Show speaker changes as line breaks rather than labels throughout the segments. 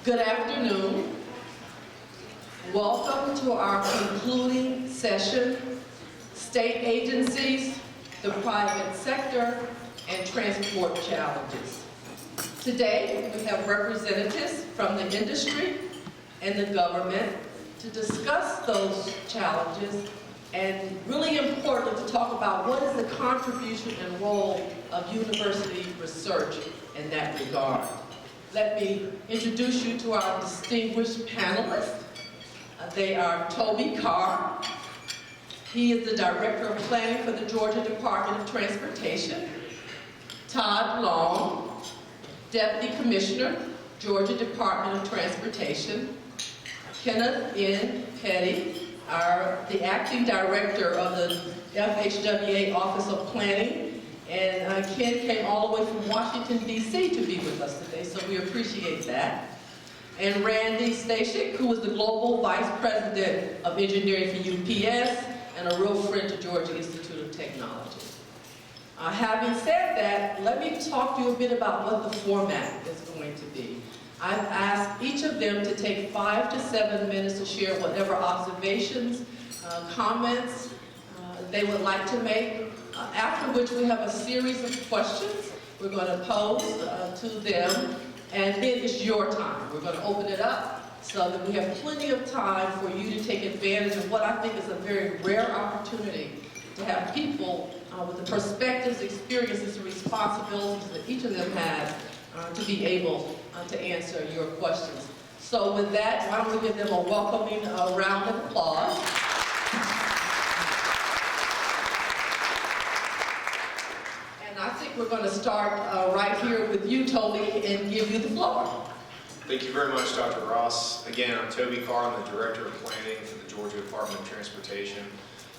Good afternoon. Welcome to our concluding session, State Agencies, the Private Sector, and Transport Challenges. Today, we have representatives from the industry and the government to discuss those challenges and, really importantly, to talk about what is the contribution and role of university research in that regard. Let me introduce you to our distinguished panelists. They are Toby Carr. He is the Director of Planning for the Georgia Department of Transportation. Todd Long, Deputy Commissioner, Georgia Department of Transportation. Kenneth N. Petty, the Acting Director of the FHWA Office of Planning. And Ken came all the way from Washington, D.C. to be with us today, so we appreciate that. And Randy Stashick, who is the Global Vice President of Engineering for UPS and a real friend to Georgia Institute of Technology. Having said that, let me talk to you a bit about what the format is going to be. I've asked each of them to take 5 to 7 minutes to share whatever observations, comments they would like to make, after which we have a series of questions we're going to pose to them, and then it's your time. We're going to open it up so that we have plenty of time for you to take advantage of what I think is a very rare opportunity to have people with the perspectives, experiences, and responsibilities that each of them has to be able to answer your questions. So with that, why don't we give them a welcoming round of applause. And I think we're going to start right here with you, Toby, and give you the floor.
Thank you very much, Dr. Ross. Again, I'm Toby Carr. I'm the Director of Planning for the Georgia Department of Transportation.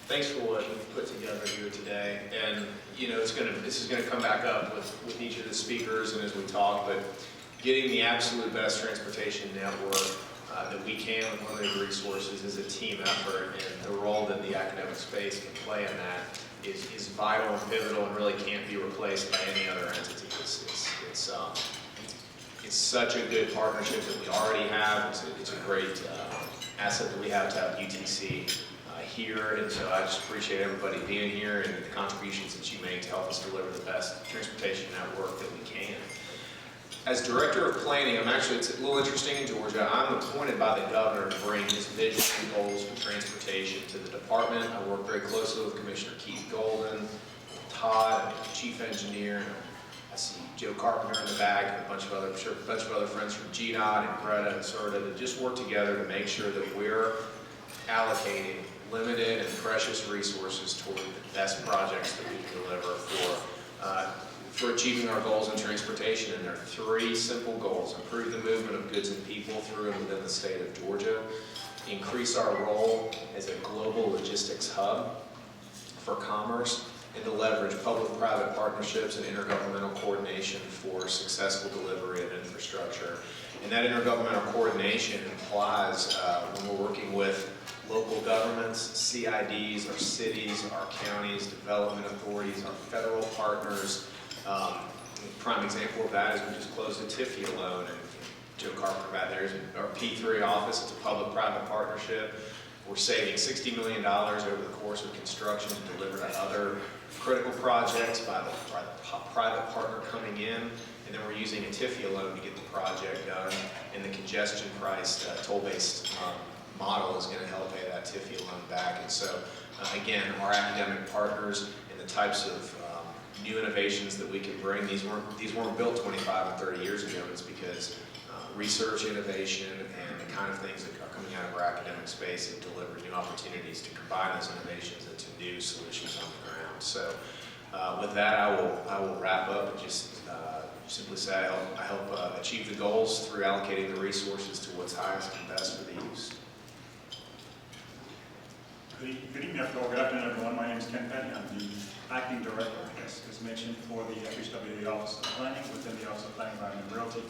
Thanks for what we've put together here today. And you know, this is going to come back up with each of the speakers and as we talk, but getting the absolute best transportation network that we can with limited resources is a team effort, and the role that the academic space can play in that is vital and pivotal and really can't be replaced by any other entity. It's such a good partnership that we already have. It's a great asset that we have to have UTC here, and so I just appreciate everybody being here and the contributions that you make to help us deliver the best transportation network that we can. As Director of Planning, it's a little interesting in Georgia. I'm appointed by the governor to bring his vision and goals for transportation to the department. I work very closely with Commissioner Keith Golden, Todd, Chief Engineer, and I see Joe Carpenter in the back, and a bunch of other friends from GDOT and Greta and SERTA to just work together to make sure that we're allocating limited and precious resources toward the best projects that we can deliver for achieving our goals in transportation. And there are 3 simple goals: improve the movement of goods and people through and within the state of Georgia, increase our role as a global logistics hub for commerce, and to leverage public-private partnerships and intergovernmental coordination for successful delivery of infrastructure. And that intergovernmental coordination implies when we're working with local governments, CIDs, our cities, our counties, development authorities, our federal partners. A prime example of that is we just closed a TIFIA loan, and Joe Carpenter back there is our P3 office. It's a public-private partnership. We're saving $60 million over the course of construction to deliver to other critical projects by the private partner coming in, and then we're using a TIFIA loan to get the project done, and the congestion priced toll-based model is going to help pay that TIFIA loan back. And so, again, our academic partners and the types of new innovations that we can bring, these weren't built 25 and 30 years ago. It's because research, innovation, and the kind of things that are coming out of our academic space have delivered new opportunities to combine those innovations into new solutions on the ground. So with that, I will wrap up and just simply say I help achieve the goals through allocating the resources to what's highest and best for the use.
Good evening, good afternoon, everyone. My name is Ken Petty. I'm the Acting Director, as mentioned, for the FHWA Office of Planning within the Office of Planning, Environment, and Realty.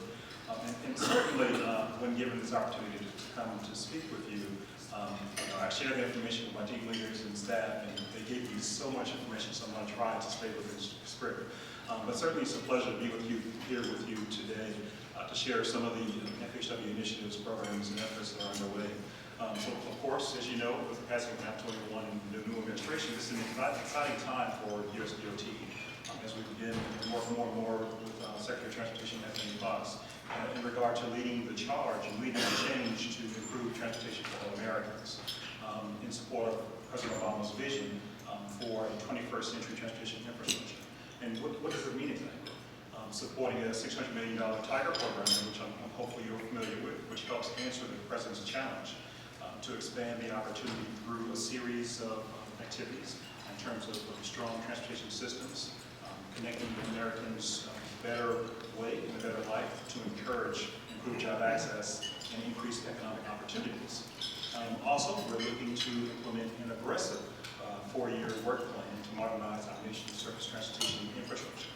And certainly, when given this opportunity to come to speak with you, I shared the information with my team leaders and staff, and they gave me so much information, so I'm going to try to stay within the script. But certainly, it's a pleasure to be with you here with you today. to share some of the FHW initiatives, programs, and efforts that are underway. So, of course, as you know, with the passing of MAP 21 and the new administration, this is an exciting time for USDOT as we begin to work more and more with Secretary of Transportation Anthony Fox in regard to leading the charge and leading the change to improve transportation for all Americans in support of President Obama's vision for a 21st century transportation infrastructure. And what does it mean exactly? Supporting a $600 million Tiger program, which I'm hopefully you're familiar with, which helps answer the President's challenge to expand the opportunity through a series of activities in terms of strong transportation systems, connecting Americans a better way and a better life to encourage improved job access and increased economic opportunities. Also, we're looking to implement an aggressive four-year work plan to modernize our nation's surface transportation infrastructure,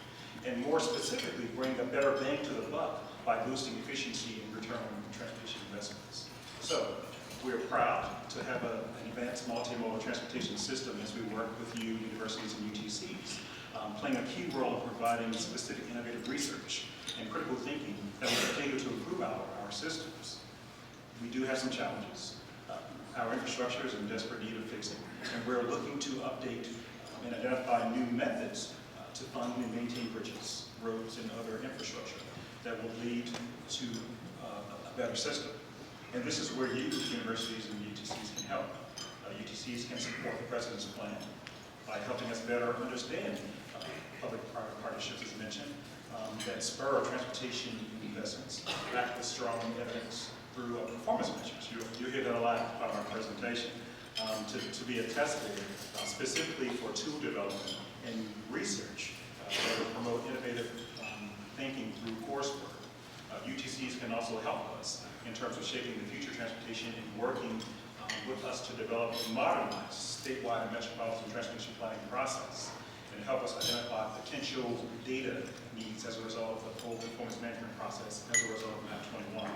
and more specifically, bring a better bang to the buck by boosting efficiency and return on transportation investments. So, we're proud to have an advanced multimodal transportation system as we work with you, universities and UTCs, playing a key role in providing specific innovative research and critical thinking that will continue to improve our systems. We do have some challenges. Our infrastructure is in desperate need of fixing, and we're looking to update and identify new methods to fund and maintain bridges, roads, and other infrastructure that will lead to a better system. And this is where you, universities and UTCs can help. UTCs can support the President's plan by helping us better understand public-private partnerships, as mentioned, that spur transportation investments, backed with strong evidence through performance measures. You'll hear that a lot about our presentation, to be attested specifically for tool development and research that will promote innovative thinking through coursework. UTCs can also help us in terms of shaping the future transportation and working with us to develop a modernized statewide and metropolitan transportation planning process and help us identify potential data needs as a result of the full performance management process as a result of MAP 21.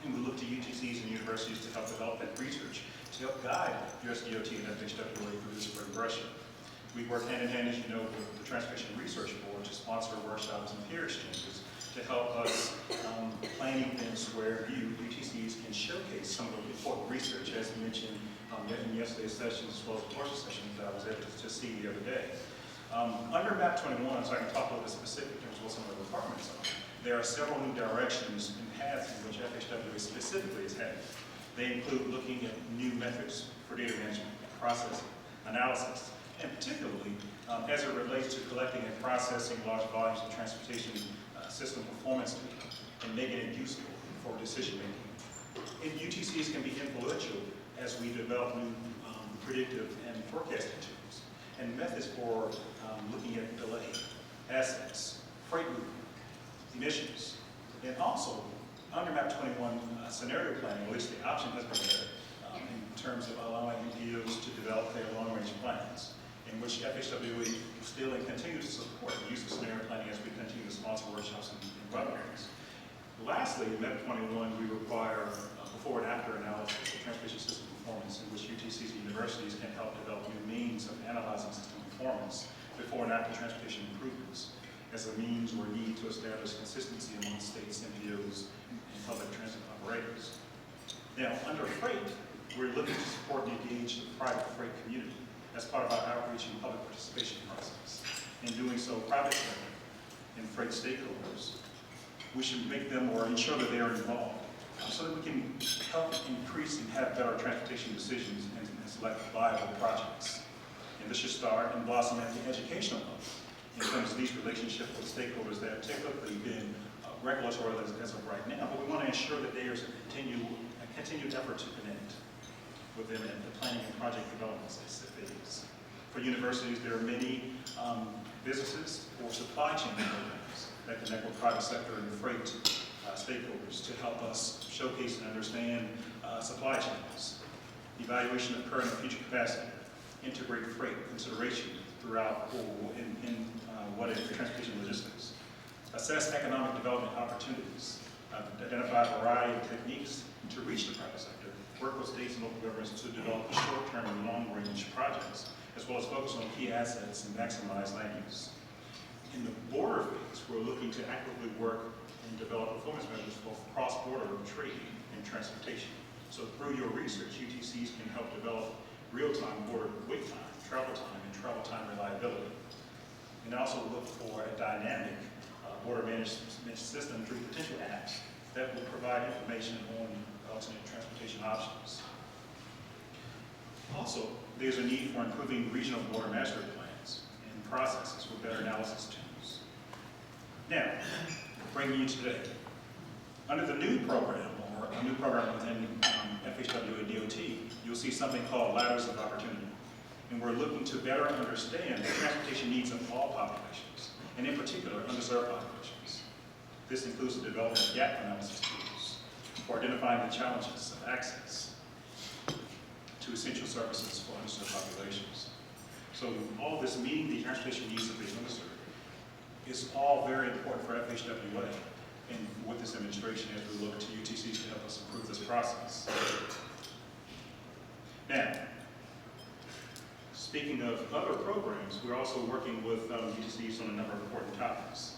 And we look to UTCs and universities to help develop that research to help guide USDOT and FHWA through this progression. We work hand in hand, as you know, with the Transportation Research Board to sponsor workshops and peer exchanges to help us plan events where you, UTCs, can showcase some of the important research, as mentioned in yesterday's session, as well as the course session that I was able to see the other day. Under MAP 21, so I can talk a little bit specific in terms of what some of the requirements are, there are several new directions and paths in which FHWA specifically is headed. They include looking at new methods for data management, processing, analysis, and particularly as it relates to collecting and processing large volumes of transportation system performance data and making it useful for decision making. And UTCs can be influential as we develop new predictive and forecasting tools and methods for looking at delay, assets, freight movement, emissions, and also under MAP 21 scenario planning, at least the option has been there in terms of allowing NPOs to develop their long-range plans, in which FHWA still and continue to support the use of scenario planning as we continue to sponsor workshops and webinars. Lastly, in MAP 21, we require before and after analysis of transportation system performance, in which UTCs and universities can help develop new means of analyzing system performance before and after transportation improvements as a means or need to establish consistency among states, MPOs, and public transit operators. Now, under freight, we're looking to support and engage the private freight community as part of our outreach and public participation process. In doing so, private sector and freight stakeholders, we should make them or ensure that they are involved so that we can help increase and have better transportation decisions and select viable projects. And this should start and blossom at the educational level in terms of these relationships with stakeholders that have typically been regulatory as of right now, but we want to ensure that there's a continued effort to connect with them at the planning and project development phase. For universities, there are many businesses or supply chain programs that connect with private sector and freight stakeholders to help us showcase and understand supply chains, evaluation of current and future capacity, integrate freight consideration throughout in transportation logistics, assess economic development opportunities, identify a variety of techniques to reach the private sector, work with states and local governments to develop short-term and long-range projects, as well as focus on key assets and maximize land use. In the border phase, we're looking to actively work and develop performance measures for cross-border trading and transportation. So through your research, UTCs can help develop real-time border wait time, travel time reliability. And also look for a dynamic border management system through potential apps that will provide information on alternate transportation options. Also, there's a need for improving regional border management plans and processes with better analysis tools. Now, bringing you today. Under the new program, or a new program within FHWA DOT, you'll see something called Ladders of Opportunity. And we're looking to better understand the transportation needs of all populations, and in particular, underserved populations. This includes the development of gap analysis tools for identifying the challenges of access to essential services for underserved populations. So all this meeting the transportation needs of the underserved is all very important for FHWA and with this administration as we look to UTCs to help us improve this process. Now, speaking of other programs, we're also working with UTCs on a number of important topics.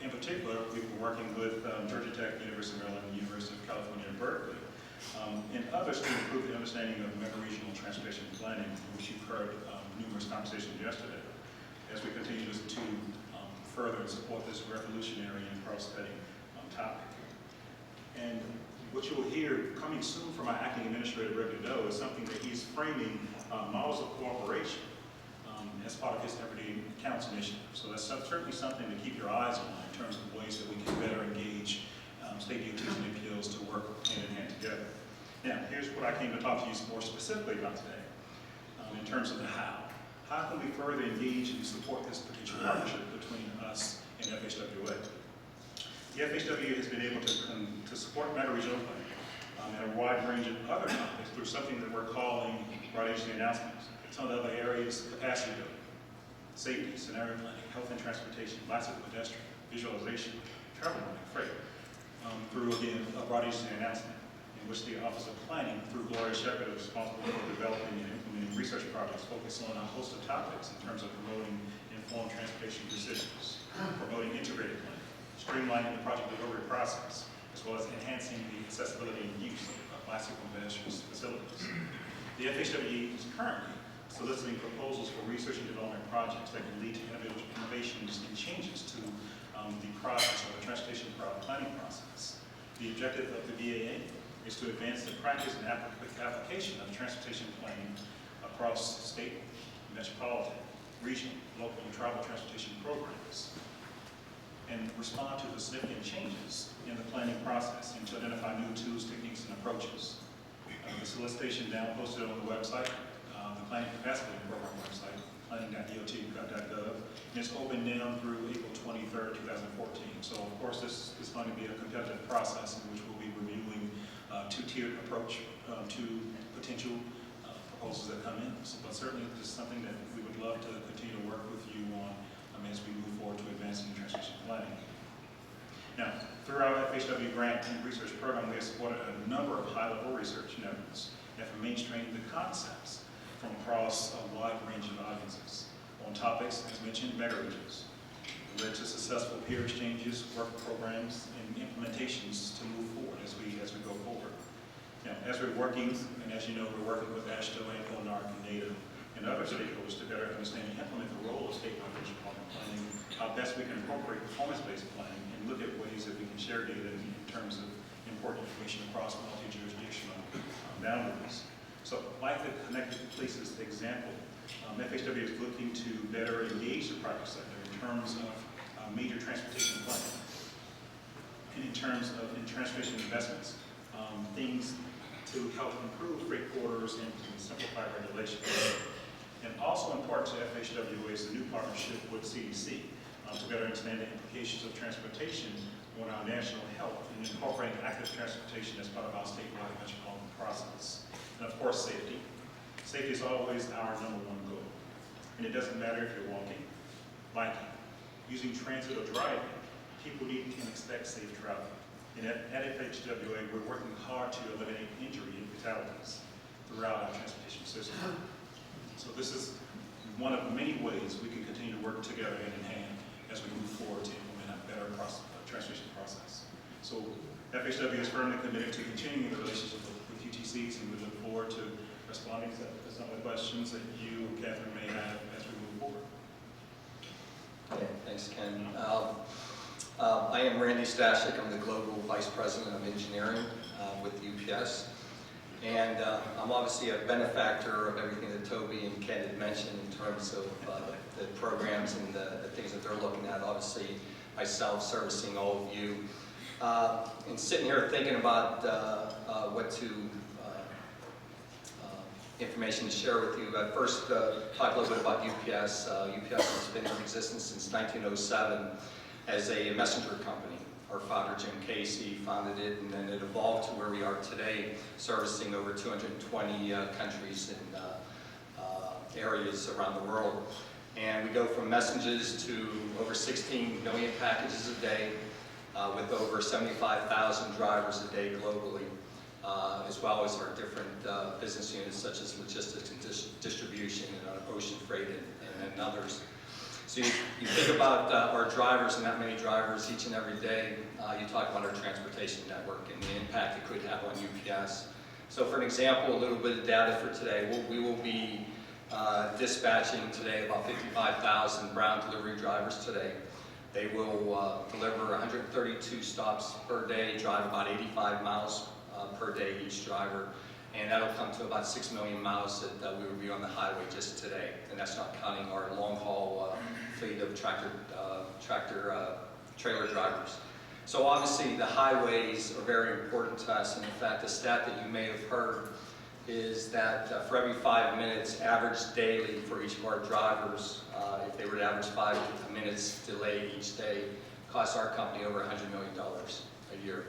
In particular, we've been working with Georgia Tech, University of Maryland, University of California, Berkeley, and others to improve the understanding of mega-regional transportation planning, which you've heard numerous conversations yesterday, as we continue to further and support this revolutionary and cross-cutting topic. And what you will hear coming soon from our acting administrator, Greg Doe, is something that he's framing models of cooperation as part of his Everyday Counts initiative. So that's certainly something to keep your eyes on in terms of ways that we can better engage state DOTs and appeals to work hand in hand together. Now, here's what I came to talk to you more specifically about today, in terms of the how. How can we further engage and support this potential partnership between us and FHWA? The FHWA has been able to support mega-regional planning and a wide range of other topics through something that we're calling broad agency announcements. Some of the other areas, capacity building, safety, scenario planning, health and transportation, bicycle pedestrian, visualization, travel planning, freight, through, again, a broad agency announcement in which the Office of Planning, through Gloria Shepherd, is responsible for developing and implementing research projects focused on a host of topics in terms of promoting informed transportation decisions, promoting integrated planning, streamlining the project delivery process, as well as enhancing the accessibility and use of bicycle and pedestrian facilities. The FHWA is currently soliciting proposals for research and development projects that can lead to innovations and changes to the process of the transportation planning process. The objective of the VAA is to advance the practice and application of transportation planning across state, metropolitan, regional, local, and tribal transportation programs, and respond to the significant changes in the planning process and to identify new tools, techniques, and approaches. The solicitation now posted on the website, the Planning Capacity Program website, planning.dot.gov, and it's open now through April 23rd, 2014. So, of course, this is going to be a competitive process in which we'll be reviewing two-tiered approach to potential proposals that come in. So, but certainly, this is something that we would love to continue to work with you on as we move forward to advancing transportation planning. Now, through our FHW grant and research program, we have supported a number of high-level research efforts that have mainstreamed the concepts from across a wide range of audiences on topics, as mentioned, mega-regions, led to successful peer exchanges, work programs, and implementations to move forward as we go forward. Now, as we're working, and as you know, we're working with AASHTO and CONARC and NADA and other stakeholders to better understand and implement the role of state population planning, how best we can incorporate performance-based planning and look at ways that we can share data in terms of important information across multi-jurisdictional boundaries. So, like the Connected Places example, FHWA is looking to better engage the private sector in terms of major transportation planning and in terms of transportation investments, things to help improve freight corridors and to simplify regulations. And also important to FHWA is the new partnership with CDC to better understand the implications of transportation on our national health and incorporating active transportation as part of our statewide metropolitan process. And of course, safety. Safety is always our #1 goal. And it doesn't matter if you're walking, biking, using transit or driving, people need and expect safe travel. And at FHWA, we're working hard to eliminate injury and fatalities throughout our transportation system. So this is one of many ways we can continue to work together hand in hand as we move forward to implement a better transition process. So FHWA is firmly committed to continuing the relationship with UTCs, and we look forward to responding to some of the questions that you, Catherine, may have as we move forward.
Okay, thanks, Ken. I am Randy Stashick. I'm the Global Vice President of Engineering with UPS. And I'm obviously a benefactor of everything that Toby and Ken had mentioned in terms of the programs and the things that they're looking at. Obviously, myself servicing all of you. And sitting here thinking about what information to share with you. I first talk a little bit about UPS. UPS has been in existence since 1907 as a messenger company. Our founder, Jim Casey, founded it, and then it evolved to where we are today, servicing over 220 countries and areas around the world. And we go from messages to over 16 million packages a day, with over 75,000 drivers a day globally, as well as our different business units such as logistics and distribution and ocean freight and others. So you think about our drivers and that many drivers each and every day, you talk about our transportation network and the impact it could have on UPS. So for an example, a little bit of data for today, we will be dispatching today about 55,000 ground delivery drivers today. They will deliver 132 stops per day, drive about 85 miles per day each driver, and that'll come to about 6 million miles that we will be on the highway just today. And that's not counting our long-haul fleet of trailer drivers. So obviously the highways are very important to us, and in fact the stat that you may have heard is that for every 5 minutes average daily for each of our drivers, if they were to average 5 minutes delay each day, costs our company over $100 million a year.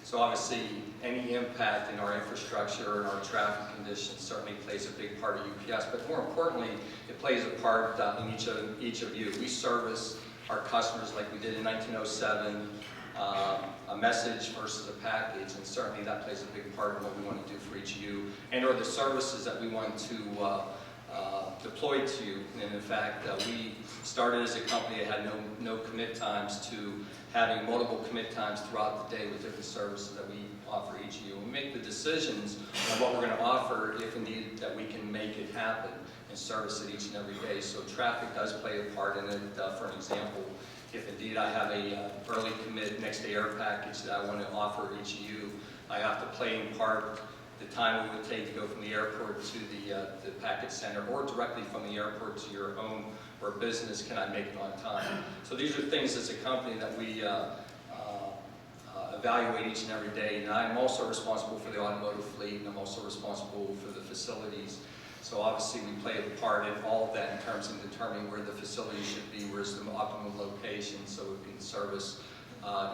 So obviously any impact in our infrastructure and our traffic conditions certainly plays a big part of UPS, but more importantly, it plays a part in each of you. We service our customers like we did in 1907, a message versus a package, and certainly that plays a big part in what we want to do for each of you, and or the services that we want to deploy to you. And in fact, we started as a company that had no commit times to having multiple commit times throughout the day with different services that we offer each of you. We make the decisions on what we're going to offer if indeed that we can make it happen and service it each and every day. So traffic does play a part in it. For an example, if indeed I have a early commit next day air package that I want to offer each of you, I have to play in part the time it would take to go from the airport to the package center, or directly from the airport to your home or business, can I make it on time? So these are things as a company that we evaluate each and every day. And I'm also responsible for the automotive fleet, and I'm also responsible for the facilities. So obviously we play a part in all of that in terms of determining where the facility should be, where's the optimal location, so we can service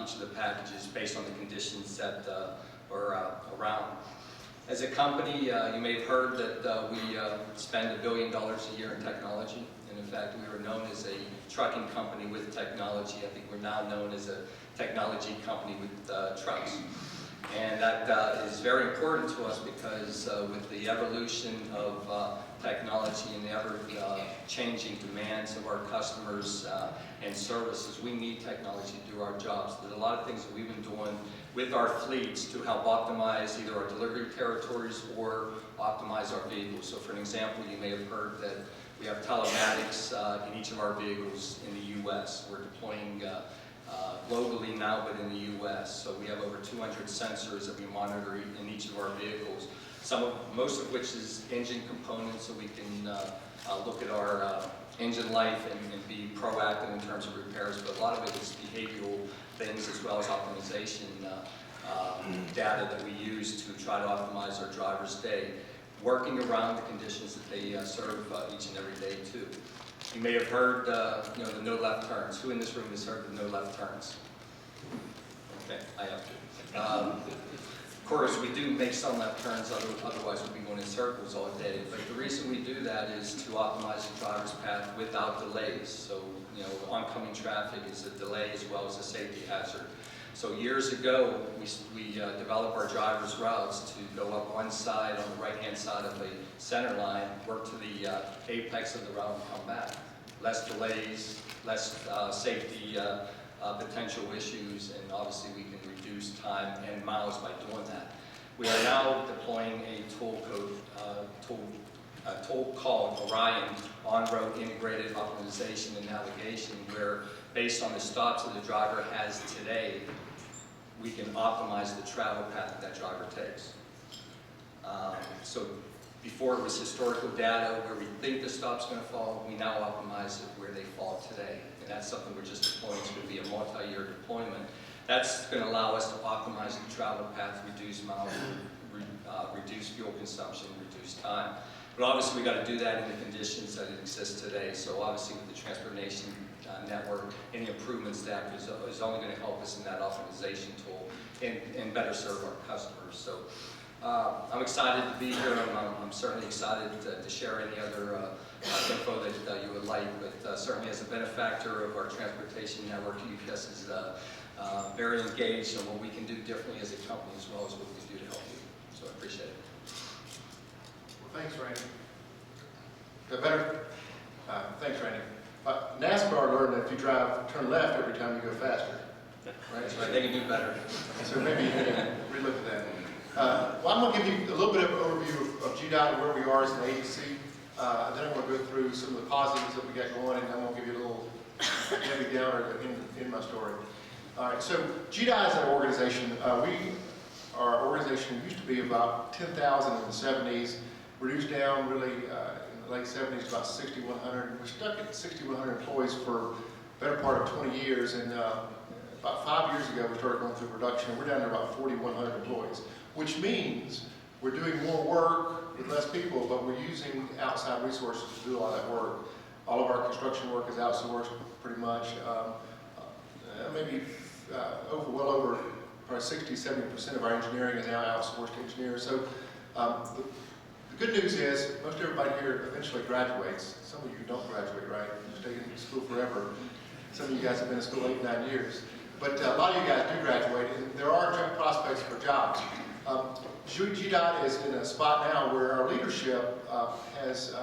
each of the packages based on the conditions that are around. As a company, you may have heard that we spend $1 billion a year in technology. And in fact, we were known as a trucking company with technology. I think we're now known as a technology company with trucks. And that is very important to us because with the evolution of technology and the ever-changing demands of our customers and services, we need technology to do our jobs. There's a lot of things that we've been doing with our fleets to help optimize either our delivery territories or optimize our vehicles. So for an example, you may have heard that we have telematics in each of our vehicles in the U.S. We're deploying globally now, but in the U.S. So we have over 200 sensors that we monitor in each of our vehicles. Most of which is engine components, so we can look at our engine life and be proactive in terms of repairs. But a lot of it is behavioral things as well as optimization data that we use to try to optimize our drivers' day, working around the conditions that they serve each and every day too. You may have heard, the no left turns. Who in this room has heard the no left turns? Okay, I have to. Of course, we do make some left turns, otherwise we'd be going in circles all day. But the reason we do that is to optimize the driver's path without delays. So, oncoming traffic is a delay as well as a safety hazard. So years ago, we developed our driver's routes to go up one side on the right-hand side of the center line, work to the apex of the route and come back. Less delays, less safety potential issues, and obviously we can reduce time and miles by doing that. We are now deploying a tool called Orion, on-road integrated optimization and navigation, where based on the stops that the driver has today, we can optimize the travel path that driver takes. So before it was historical data where we think the stop's going to fall, we now optimize it where they fall today. And that's something we're just deploying. It's going to be a multi-year deployment. That's going to allow us to optimize the travel path, reduce miles, reduce fuel consumption, reduce time. But obviously we got to do that in the conditions that it exists today. So obviously with the transportation network, any improvements that is only going to help us in that optimization tool and better serve our customers. So I'm excited to be here. I'm certainly excited to share any other info that you would like, but certainly as a benefactor of our transportation network, UPS is very engaged in what we can do differently as a company as well as what we can do to help you. So I appreciate it.
Well, thanks, Randy. Is that better? Thanks, Randy. NASCAR learned that if you turn left every time you go faster. Right?
That's right. They can do better.
So maybe you can relook at that. Well, I'm going to give you a little bit of an overview of GDOT and where we are as an agency. Then I'm going to go through some of the positives that we got going, and I'm going to give you a little heavy downer in my story. All right, so GDOT is an organization. Our organization used to be about 10,000 in the 70s, reduced down really in the late 70s to about 6,100. We're stuck at 6,100 employees for the better part of 20 years, and about 5 years ago we started going through reduction, and we're down to about 4,100 employees, which means we're doing more work with less people, but we're using outside resources to do a lot of that work. All of our construction work is outsourced pretty much. Maybe well over probably 60–70% of our engineering is now outsourced to engineers. So the good news is most everybody here eventually graduates. Some of you don't graduate, right? You stay in school forever. Some of you guys have been in school 8 or 9 years. But a lot of you guys do graduate, and there are prospects for jobs. GDOT is in a spot now where our leadership has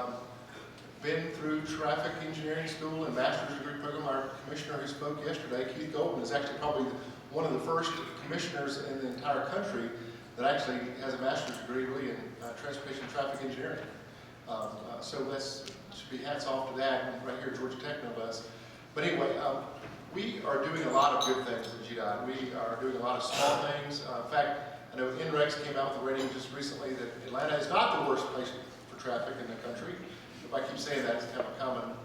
been through traffic engineering school and master's degree program. Our commissioner who spoke yesterday, Keith Golden, is actually probably one of the first commissioners in the entire country that actually has a master's degree really in transportation and traffic engineering. So that should be hats off to that, and right here at Georgia Tech, no less. But anyway, we are doing a lot of good things at GDOT. We are doing a lot of small things. In fact, I know NREX came out with a rating just recently that Atlanta is not the worst place for traffic in the country. If I keep saying that, it's kind of a common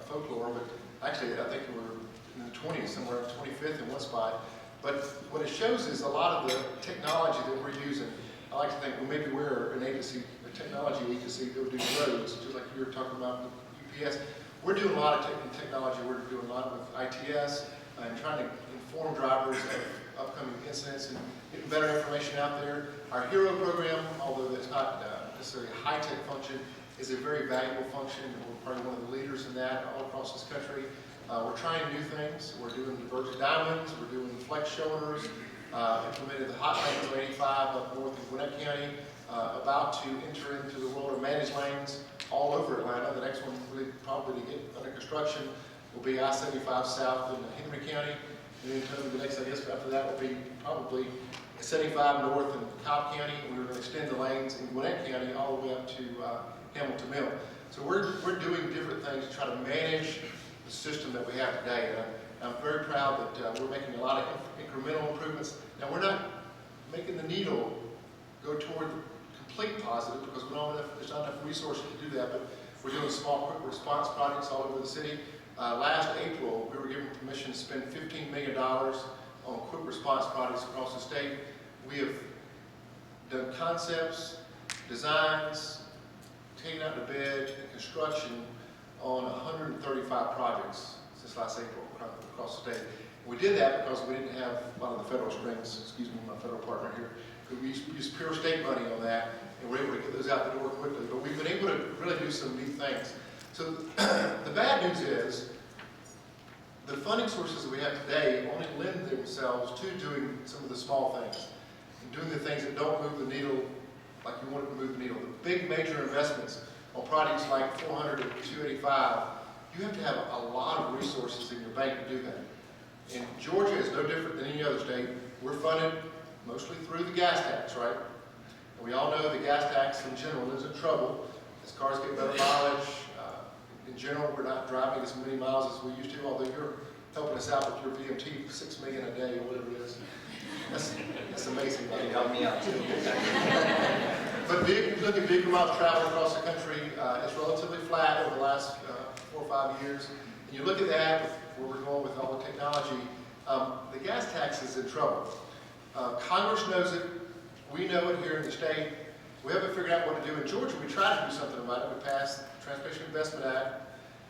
folklore, but actually I think we're in the 20s, somewhere 25th in one spot. But what it shows is a lot of the technology that we're using. I like to think, well, maybe we're an agency, a technology agency that would do roads, just like you were talking about with UPS. We're doing a lot of technology. We're doing a lot with ITS and trying to inform drivers of upcoming incidents and getting better information out there. Our HERO program, although it's not necessarily a high-tech function, is a very valuable function. We're probably one of the leaders in that all across this country. We're trying new things. We're doing divergent diamonds. We're doing flex shoulders. Implemented the hotline for 85 up north of Gwinnett County. About to enter into the world of managed lanes all over Atlanta. The next one really probably to get under construction will be I-75 south in Henry County. And then Toby, the next, I guess, after that will be probably 75 north in Cobb County. We're going to extend the lanes in Gwinnett County all the way up to Hamilton Mill. So we're doing different things to try to manage the system that we have today. And I'm very proud that we're making a lot of incremental improvements. Now we're not making the needle go toward complete positive because there's not enough resources to do that, but we're doing small quick response projects all over the city. Last April, we were given permission to spend $15 million on quick response projects across the state. We have done concepts, designs, taken out to bid, and construction on 135 projects since last April across the state. We did that because we didn't have a lot of the federal strings, excuse me, my federal partner here. We used pure state money on that, and we're able to get those out the door quickly. But we've been able to really do some neat things. So the bad news is the funding sources that we have today only lend themselves to doing some of the small things and doing the things that don't move the needle like you want it to move the needle. The big major investments on projects like 400 to 285, you have to have a lot of resources in your bank to do that. And Georgia is no different than any other state. We're funded mostly through the gas tax, right? And we all know the gas tax in general is in trouble as cars get better mileage. In general, we're not driving as many miles as we used to, although you're helping us out with your VMT, 6 million a day or whatever it is. That's amazing.
You help me out too.
But look at vehicle miles traveled across the country, it's relatively flat over the last 4 or 5 years. And you look at that, where we're going with all the technology, the gas tax is in trouble. Congress knows it, we know it here in the state. We haven't figured out what to do. In Georgia, we tried to do something about it. We passed the Transportation Investment Act,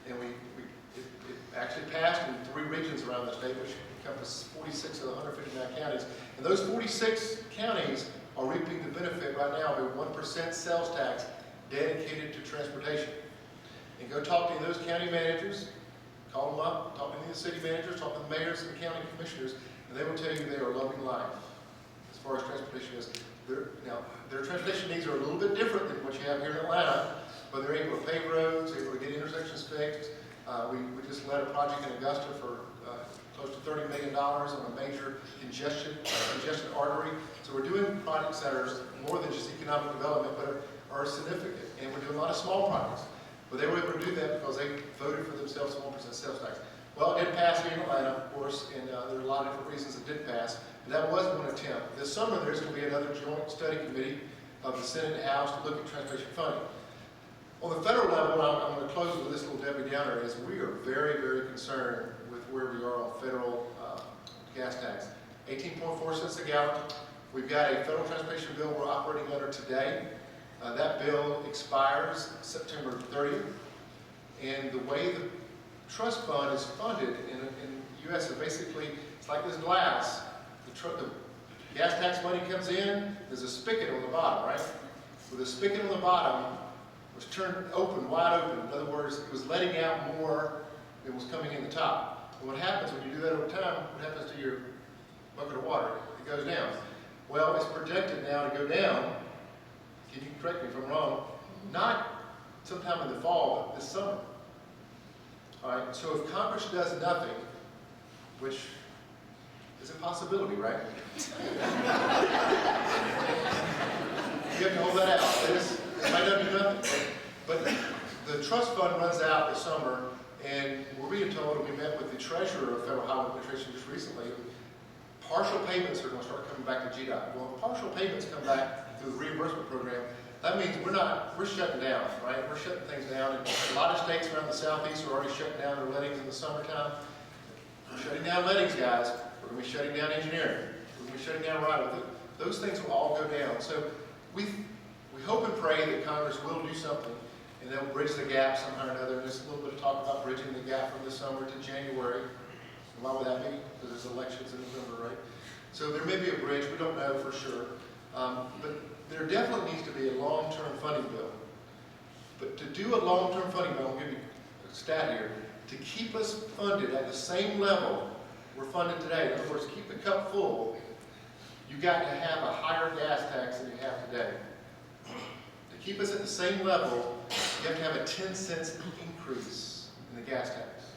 and it actually passed in 3 regions around the state, which encompass 46 of the 159 counties. And those 46 counties are reaping the benefit right now of a 1% sales tax dedicated to transportation. And go talk to those county managers, call them up, talk to any of the city managers, talk to the mayors and the county commissioners, and they will tell you they are loving life as far as transportation is. Now, their transportation needs are a little bit different than what you have here in Atlanta, but they're able to pave roads, able to get intersections fixed. We just led a project in Augusta for close to $30 million on a major congestion artery. So we're doing projects that are more than just economic development, but are significant. And we're doing a lot of small projects. But they were able to do that because they voted for themselves 1% sales tax. Well, it didn't pass here in Atlanta, of course, and there are a lot of different reasons it didn't pass. But that was one attempt. This summer, there's going to be another joint study committee of the Senate and House to look at transportation funding. On the federal level, I'm going to close with this little Debbie Downer, is we are very, very concerned with where we are on federal gas tax. 18.4 cents a gallon. We've got a federal transportation bill we're operating under today. That bill expires September 30th. And the way the trust fund is funded in the U.S. is basically, it's like this glass. The gas tax money comes in, there's a spigot on the bottom, right? With a spigot on the bottom, was turned open, wide open. In other words, it was letting out more than was coming in the top. And what happens when you do that over time, what happens to your bucket of water? It goes down. Well, it's projected now to go down, can you correct me if I'm wrong, not sometime in the fall, but this summer. All right, so if Congress does nothing, which is a possibility, right? You have to hold that out. It might not do nothing. But the trust fund runs out this summer, and we're being told, and we met with the treasurer of Federal Highway Administration just recently, partial payments are going to start coming back to GDOT. Well, if partial payments come back through the reimbursement program, that means we're shutting down, right? We're shutting things down. And a lot of states around the southeast are already shutting down their lettings in the summertime. We're shutting down lettings, guys. We're going to be shutting down engineering. We're going to be shutting down right. Those things will all go down. So we hope and pray that Congress will do something, and they'll bridge the gap somehow or another. And there's a little bit of talk about bridging the gap from this summer to January. And why would that be? Because there's elections in November, right? So there may be a bridge. We don't know for sure. But there definitely needs to be a long-term funding bill. But to do a long-term funding bill, I'll give you a stat here, to keep us funded at the same level we're funded today, in other words, keep the cup full, you got to have a higher gas tax than you have today. To keep us at the same level, you have to have a 10 cents increase in the gas tax.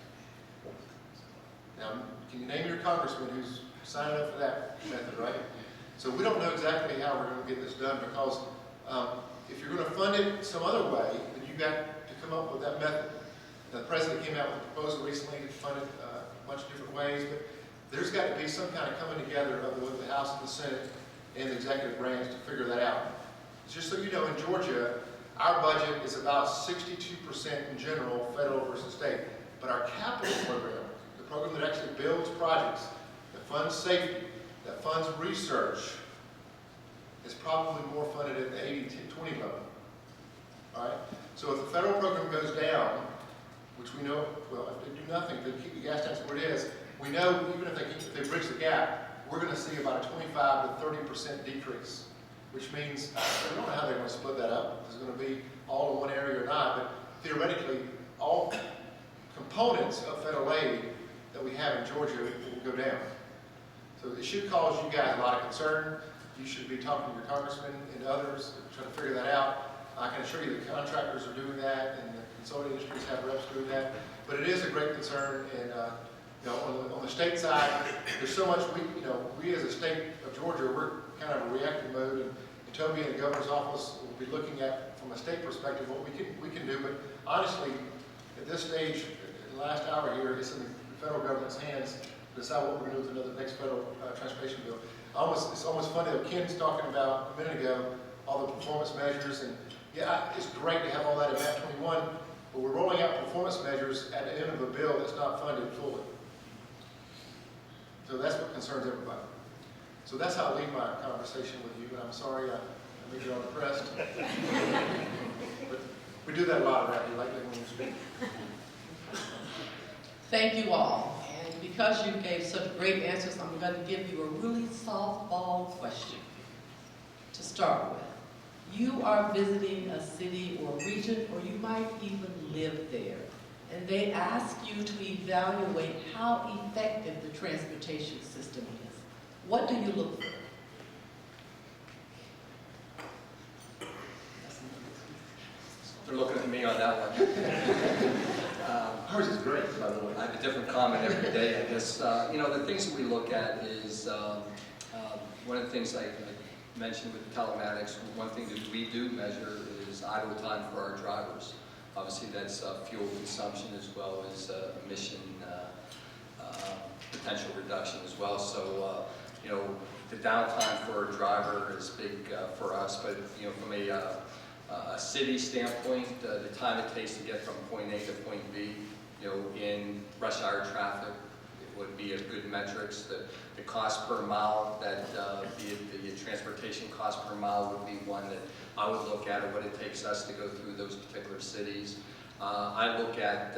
Now, can you name your congressman who's signing up for that method, right? So we don't know exactly how we're going to get this done, because if you're going to fund it some other way, then you've got to come up with that method. Now, the president came out with a proposal recently to fund it a bunch of different ways, but there's got to be some kind of coming together of the House and the Senate and the executive branch to figure that out. Just so you know, in Georgia, our budget is about 62% in general, federal versus state. But our capital program, the program that actually builds projects, that funds safety, that funds research, is probably more funded at the 80-20 level. All right? So if the federal program goes down, which we know, well, if they do nothing, they keep the gas tax where it is, we know even if they bridge the gap, we're going to see about a 25 to 30% decrease, which means, I don't know how they're going to split that up. If it's going to be all in one area or not, but theoretically, all components of federal aid that we have in Georgia will go down. So it should cause you guys a lot of concern. You should be talking to your congressmen and others, trying to figure that out. I can assure you the contractors are doing that, and the consulting industries have reps doing that. But it is a great concern, and You know, on the state side, there's so much we as a state of Georgia, we're kind of a reactive mode, and Toby and the governor's office will be looking at, from a state perspective, what we can do. But honestly, at this stage, in the last hour here, it's in the federal government's hands to decide what we're going to do with the next federal transportation bill. It's almost funny though. Ken's talking about a minute ago all the performance measures, and yeah, it's great to have all that in MAP 21, but we're rolling out performance measures at the end of a bill that's not funded fully. So that's what concerns everybody. So that's how I leave my conversation with you, and I'm sorry I made you all depressed. But we do that a lot around here, like when you speak.
Thank you all. And because you gave such great answers, I'm going to give you a really softball question to start with. You are visiting a city or region, or you might even live there, and they ask you to evaluate how effective the transportation system is. What do you look for?
They're looking at me on that one.
Ours is great, by the way.
I have a different comment every day, I guess. The things that we look at is, one of the things I mentioned with the telematics, one thing that we do measure is idle time for our drivers. Obviously, that's fuel consumption as well as emission potential reduction as well. So, the downtime for a driver is big for us, but, from a city standpoint, the time it takes to get from point A to point B, in rush hour traffic, it would be a good metrics. The cost per mile, the transportation cost per mile would be one that I would look at, what it takes us to go through those particular cities. I look at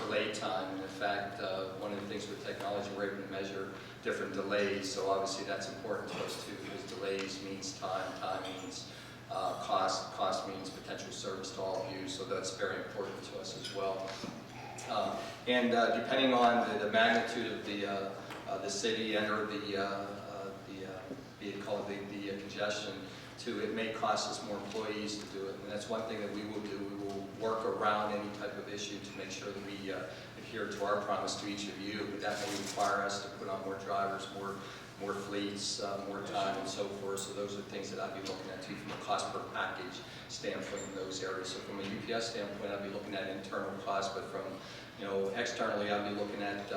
delay time, and in fact, one of the things with technology, we're able to measure different delays, so obviously that's important to us too, because delays means time, time means cost means potential service to all of you, so that's very important to us as well. And depending on the magnitude of the city and or the congestion, too, it may cost us more employees to do it, and that's one thing that we will do. We will work around any type of issue to make sure that we adhere to our promise to each of you, but that may require us to put on more drivers, more fleets, more time, and so forth. So those are things that I'd be looking at too from a cost per package standpoint in those areas. So from a UPS standpoint, I'd be looking at internal costs, but from externally, I'd be looking at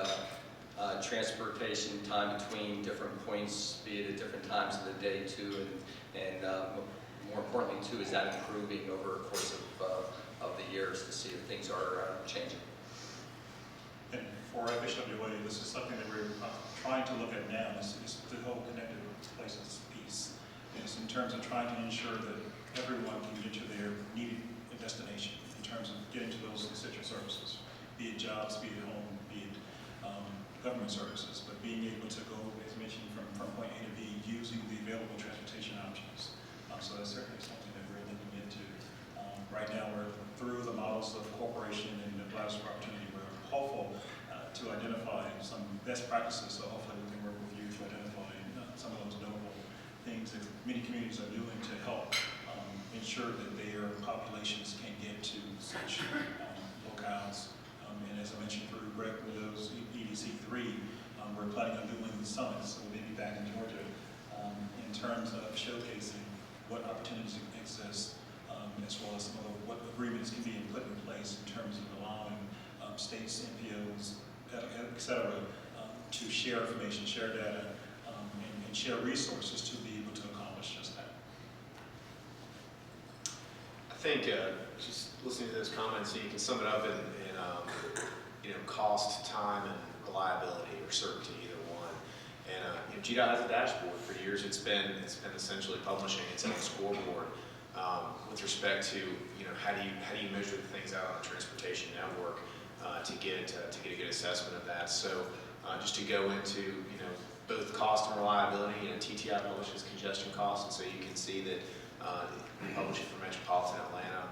transportation time between different points, be it at different times of the day too, and more importantly too, is that improving over the course of the years to see if things are changing.
And for FHWA, this is something that we're trying to look at now, is the whole connected places piece. It's in terms of trying to ensure that everyone can get to their needed destination in terms of getting to those essential services, be it jobs, be it home, be it government services, but being able to go, as mentioned, from point A to B using the available transportation options. So that's certainly something that we're looking into. Right now, we're through the models of corporation and the Blast for Opportunity. We're hopeful to identify some best practices, so hopefully we can work with you to identify some of those notable things that many communities are doing to help ensure that their populations can get to such locales. And as I mentioned, through those EDC 3, we're planning on doing the summits, so maybe back in Georgia, in terms of showcasing what opportunities exist, as well as some of what agreements can be put in place in terms of allowing states, NPOs, et cetera, to share information, share data, and share resources to be able to accomplish just that.
I think just listening to those comments, so you can sum it up in cost, time, and reliability or certainty, either one. And GDOT has a dashboard. For years, it's been essentially publishing its own scoreboard with respect to how do you measure the things out on a transportation network to get a good assessment of that. So just to go into both cost and reliability, TTI publishes congestion costs, and so you can see that we publish it for metropolitan Atlanta,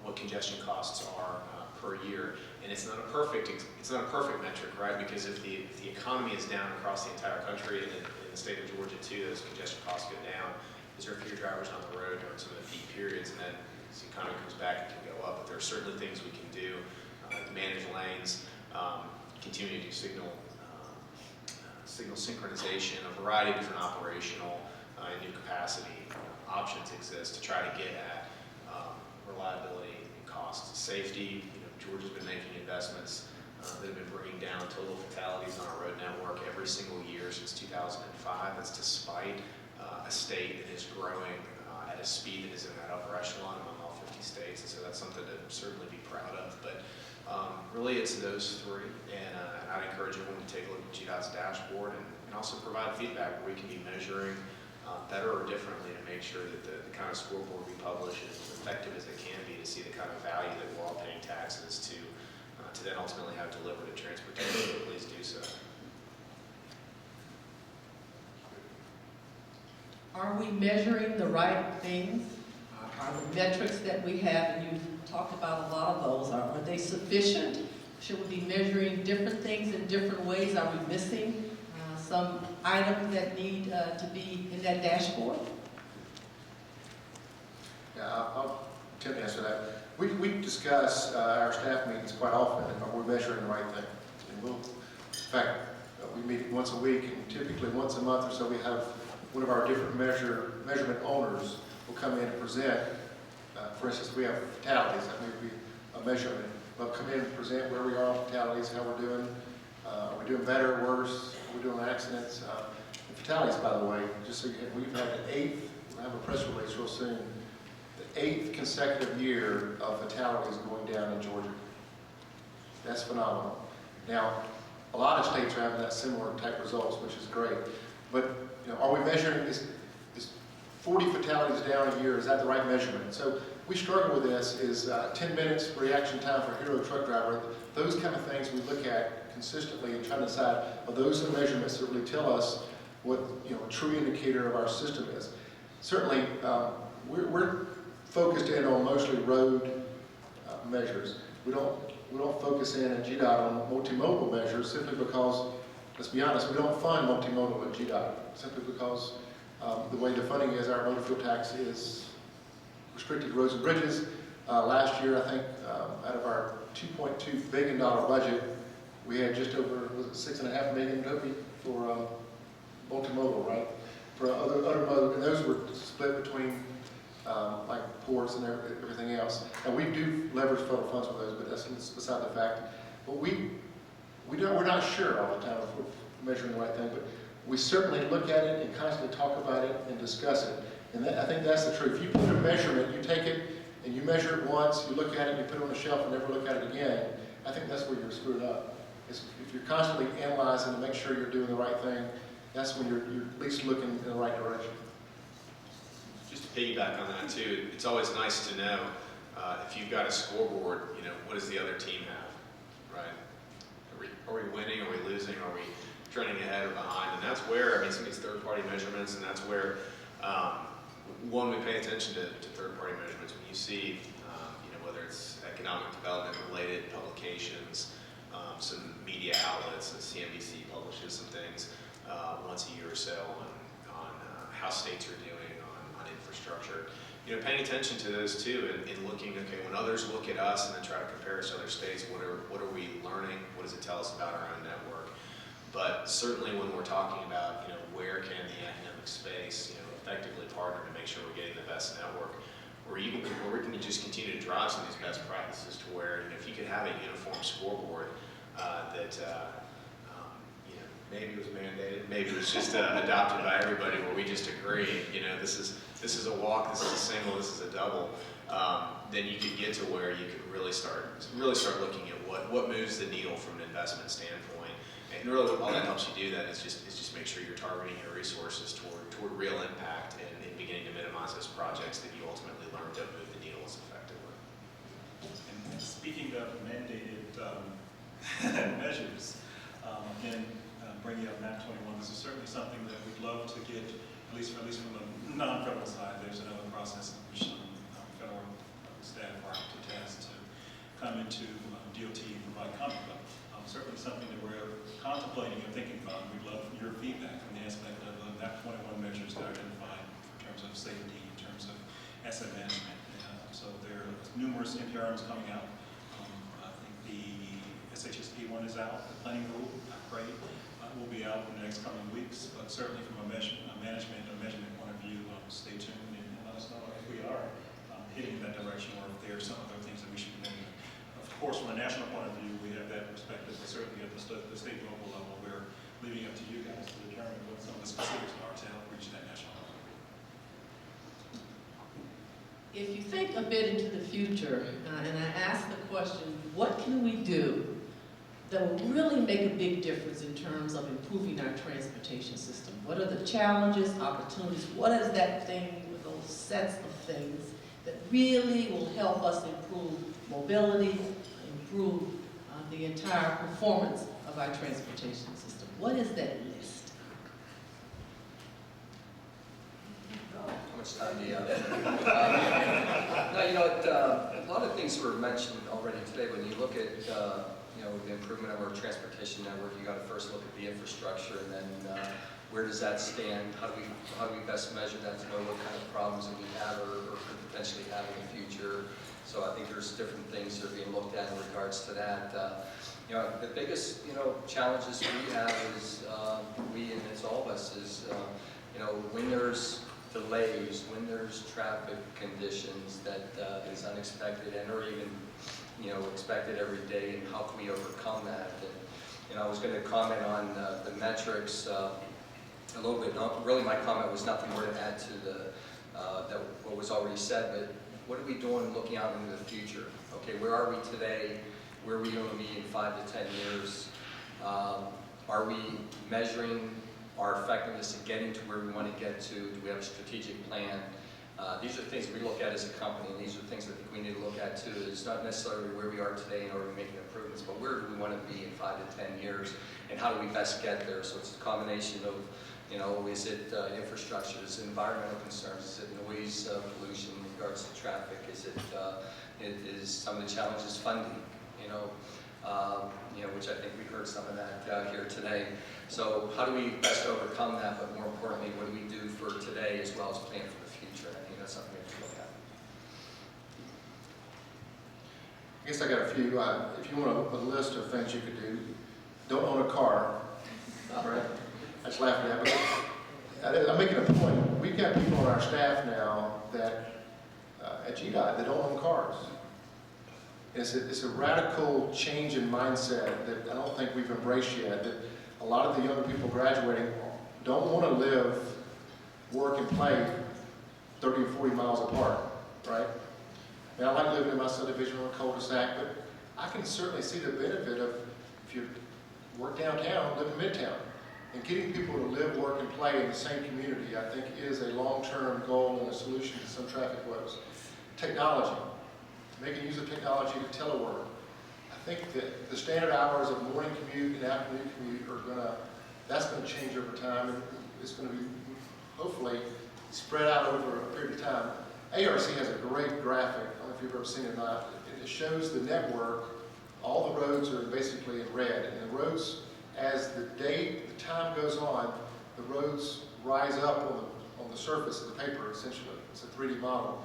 what congestion costs are per year. And it's not a perfect metric, right? Because if the economy is down across the entire country, and in the state of Georgia too, those congestion costs go down. Is there fewer drivers on the road during some of the peak periods, and then as the economy comes back, it can go up. But there are certainly things we can do to manage lanes, continuing to do signal synchronization, a variety of different operational and new capacity options exist to try to get at reliability and cost. Safety, Georgia's been making investments that have been bringing down total fatalities on our road network every single year since 2005. That's despite a state that is growing at a speed that is in that upper echelon among all 50 states, and so that's something to certainly be proud of. But really, it's those three, and I'd encourage everyone to take a look at GDOT's dashboard and also provide feedback where we can be measuring better or differently to make sure that the kind of scoreboard we publish is as effective as it can be to see the kind of value that we're all paying taxes to then ultimately have delivered in transportation. Please do so.
Are we measuring the right things? Are the metrics that we have, and you've talked about a lot of those, are they sufficient? Should we be measuring different things in different ways? Are we missing some items that need to be in that dashboard?
Yeah, I'll attempt to answer that. We discuss our staff meetings quite often, and are we measuring the right thing? And in fact, we meet once a week, and typically once a month or so we have one of our different measurement owners will come in and present. For instance, we have fatalities, that may be a measurement. They'll come in and present where we are on fatalities, how we're doing. Are we doing better or worse? Are we doing accidents? And fatalities, by the way, just so you know, we've had the 8th, we'll have a press release real soon, the 8th consecutive year of fatalities going down in Georgia. That's phenomenal. Now, a lot of states are having that similar type results, which is great. But are we measuring, is 40 fatalities down a year, is that the right measurement? So we struggle with this, is 10 minutes reaction time for a hero truck driver. Those kind of things we look at consistently and try to decide, are those the measurements that really tell us what a true indicator of our system is? Certainly, we're focused in on mostly road measures. We don't focus in at GDOT on multimodal measures simply because, let's be honest, we don't fund multimodal at GDOT simply because the way the funding is, our motor fuel tax is restricted roads and bridges. Last year, I think, out of our $2.2 billion budget, we had just over, was it $6.5 million, Toby, for multimodal, right? For other mode, and those were split between like ports and everything else. And we do leverage federal funds for those, but that's beside the fact. But we're not sure all the time if we're measuring the right thing, but we certainly look at it and constantly talk about it and discuss it. And I think that's the truth. If you put a measurement, you take it and you measure it once, you look at it, you put it on the shelf and never look at it again, I think that's where you're screwed up. If you're constantly analyzing to make sure you're doing the right thing, that's when you're at least looking in the right direction.
Just to piggyback on that too, it's always nice to know if you've got a scoreboard, what does the other team have, right? Are we winning, are we losing, are we trending ahead or behind? And that's where, some of these third-party measurements, and that's where, one, we pay attention to third-party measurements. When you see, whether it's economic development-related publications, some media outlets, and CNBC publishes some things once a year or so on how states are doing on infrastructure. Paying attention to those too, and looking, okay, when others look at us and then try to compare us to other states, what are we learning? What does it tell us about our own network? But certainly when we're talking about, where can the academic space, effectively partner to make sure we're getting the best network, or even where we can just continue to drive some of these best practices to where, if you could have a uniform scoreboard that, maybe it was mandated, maybe it was just adopted by everybody where we just agree, this is a walk, this is a single, this is a double, then you could get to where you could really start looking at what moves the needle from an investment standpoint. And really all that helps you do that is just make sure you're targeting your resources toward real impact and beginning to minimize those projects that you ultimately learn don't move the needle as effectively.
And speaking of mandated measures, again, bringing up MAP 21, this is certainly something that we'd love to get, at least from the non-federal side. There's another process in which some federal staff are to task to come into DOT and provide comment. Certainly something that we're contemplating and thinking about. We'd love your feedback from the aspect of the MAP 21 measures that are identified in terms of safety, in terms of asset management. So there are numerous NPRMs coming out. I think the FHWA is out, the planning rule, I pray, will be out in the next coming weeks, but certainly from a management point of view, stay tuned and let us know if we are heading in that direction or if there are some other things that we should be doing. Of course, from a national point of view, we have that perspective, but certainly at the state and local level, we're leaving up to you guys to determine what some of the specifics are to help reach that national level.
If you think a bit into the future, and I ask the question, what can we do that will really make a big difference in terms of improving our transportation system? What are the challenges, opportunities? What is that thing, those sets of things that really will help us improve mobility, improve the entire performance of our transportation system? What is that list?
How much time do you have? No, you know, a lot of things were mentioned already today. When you look at, you know, the improvement of our transportation network, you got to first look at the infrastructure, and then where does that stand? How do we best measure that to know what kind of problems that we have or could potentially have in the future? So I think there's different things that are being looked at in regards to that. You know, the biggest, you know, challenges we have is, and it's all of us, is, you know, when there's delays, when there's traffic conditions that is unexpected and or even, you know, expected every day, and how can we overcome that? And, you know, I was going to comment on the metrics a little bit. Really, my comment was nothing more to add to what was already said, but what are we doing looking out into the future? Okay, where are we today? Where are we going to be in 5 to 10 years? Are we measuring our effectiveness in getting to where we want to get to? Do we have a strategic plan? These are things we look at as a company, and these are things I think we need to look at too. It's not necessarily where we are today in order to make improvements, but where do we want to be in 5 to 10 years, and how do we best get there? So it's a combination of, you know, is it infrastructure, is it environmental concerns, is it noise pollution in regards to traffic, is some of the challenges funding, you know, which I think we heard some of that here today. So how do we best overcome that, but more importantly, what do we do for today as well as plan for the future? I think that's something we have to look at.
I guess I got a few, if you want a list of things you could do, don't own a car, right? I just laughed at that, but I'm making a point. We've got people on our staff now that, at GDOT, that don't own cars. It's a radical change in mindset that I don't think we've embraced yet, that a lot of the younger people graduating don't want to live, work, and play 30 or 40 miles apart, right? I mean, I like living in my subdivision on a cul-de-sac, but I can certainly see the benefit of, if you work downtown, live in Midtown. And getting people to live, work, and play in the same community, I think, is a long-term goal and a solution to some traffic woes. Technology, making use of technology to telework. I think that the standard hours of morning commute and afternoon commute that's gonna change over time, and it's gonna be, hopefully, spread out over a period of time. ARC has a great graphic, I don't know if you've ever seen it or not. It shows the network, all the roads are basically in red, and the roads, as the time goes on, the roads rise up on the surface of the paper, essentially. It's a 3D model.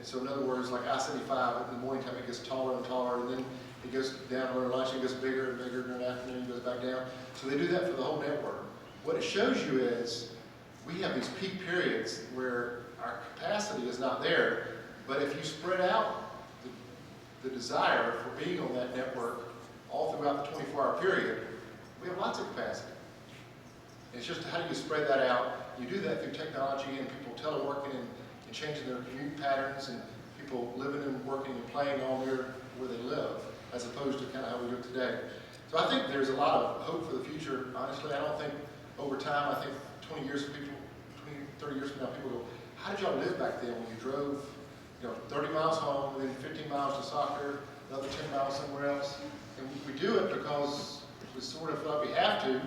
So in other words, like I-75, in the morning time it gets taller and taller, and then it goes down around lunch, it gets bigger and bigger, and in the afternoon it goes back down. So they do that for the whole network. What it shows you is we have these peak periods where our capacity is not there, but if you spread out the desire for being on that network all throughout the 24-hour period, we have lots of capacity. It's just how do you spread that out? You do that through technology and people teleworking and changing their commute patterns and people living and working and playing all near where they live, as opposed to kind of how we do it today. So I think there's a lot of hope for the future. Honestly, I don't think over time, I think 20, 30 years from now, people go, how did y'all live back then when you drove, 30 miles home, then 15 miles to soccer, another 10 miles somewhere else? And we do it because we sort of feel like we have to,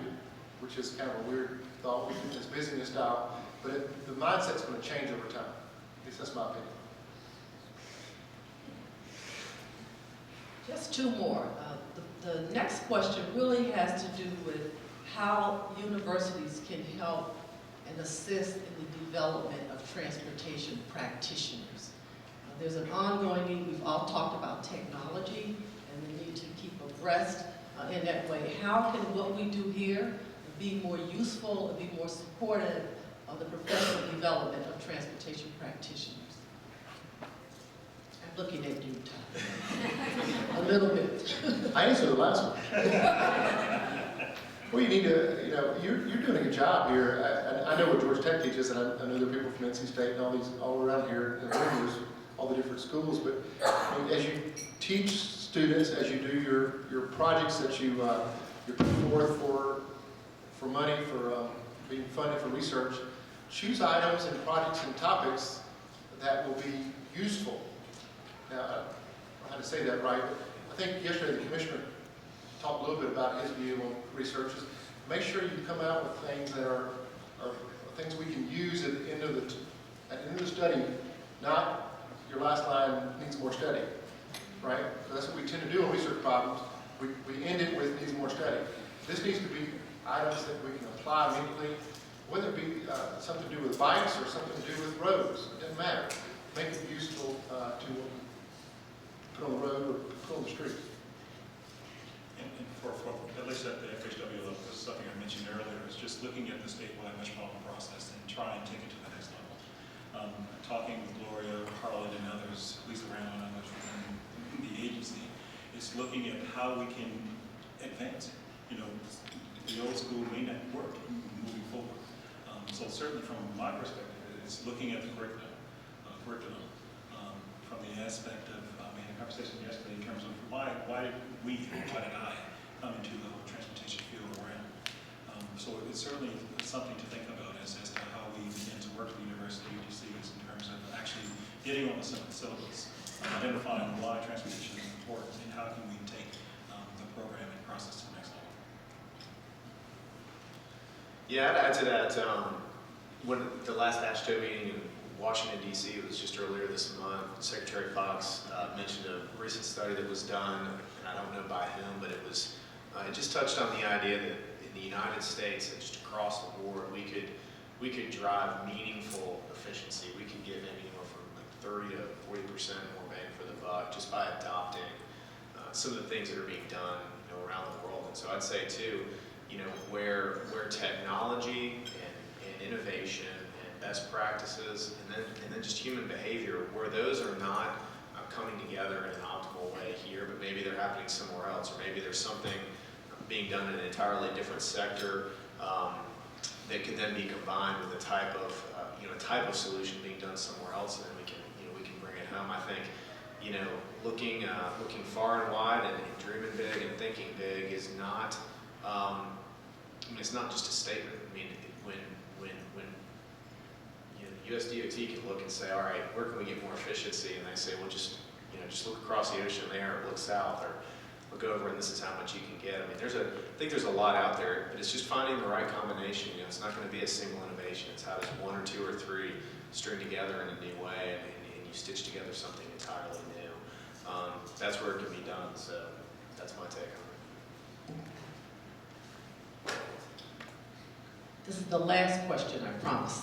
which is kind of a weird thought. We do this busyness style, but the mindset's going to change over time. At least that's my opinion.
Just two more. The next question really has to do with how universities can help and assist in the development of transportation practitioners. There's an ongoing need. We've all talked about technology and the need to keep abreast in that way? How can what we do here be more useful and be more supportive of the professional development of transportation practitioners? I'm looking at you, Todd. A little bit.
I answered the last one. Well, you need to, you're doing a good job here. I know what Georgia Tech teaches, and I know there are people from NC State and all around here, and all the different schools, but I mean, as you teach students, as you do your projects that you put forth for money, for being funded for research, choose items and projects and topics that will be useful. Now, I don't know how to say that right, but I think yesterday the commissioner talked a little bit about his view on researches. Make sure you come out with things that are things we can use at the end of the study, not your last line needs more study, right? So that's what we tend to do on research problems. We end it with needs more study. This needs to be items that we can apply immediately, whether it be something to do with bikes or something to do with roads. It doesn't matter. Make it useful to put on the road or put on the street.
And for at least at the FHWA level, this is something I mentioned earlier, is just looking at the statewide metropolitan process and try and take it to the next level. Talking with Gloria, Harlan, and others, at least around and others within the agency, is looking at how we can advance it. The old school may not work moving forward. So certainly from my perspective, it's looking at the curriculum from the aspect of, we had a conversation yesterday in terms of why did I come into the whole transportation field around. So it's certainly something to think about as to how we begin to work with the university UTCs in terms of actually getting on the syllabus, identifying why transportation is important, and how can we take the program and process to the next level.
Yeah, I'd add to that, when the last ASHTO meeting in Washington, D.C., it was just earlier this month, Secretary Fox mentioned a recent study that was done, and I don't know by whom, but it just touched on the idea that in the United States, and just across the board, we could drive meaningful efficiency. We could get anywhere from like 30 to 40% more bang for the buck just by adopting some of the things that are being done around the world. And so I'd say too, where technology and innovation and best practices and then just human behavior, where those are not coming together in an optimal way here, but maybe they're happening somewhere else, or maybe there's something being done in an entirely different sector that could then be combined with a type of solution being done somewhere else, and then we can bring it home. I think looking far and wide and dreaming big and thinking big is not. It's not just a statement. I mean, when the US DOT can look and say, all right, where can we get more efficiency? And they say, well, just look across the ocean there, or look south, or look over, and this is how much you can get. I mean, I think there's a lot out there, but it's just finding the right combination. It's not going to be a single innovation. It's how does one or two or three string together in a new way, and you stitch together something entirely new. That's where it can be done. So that's my take on it.
This is the last question, I promise.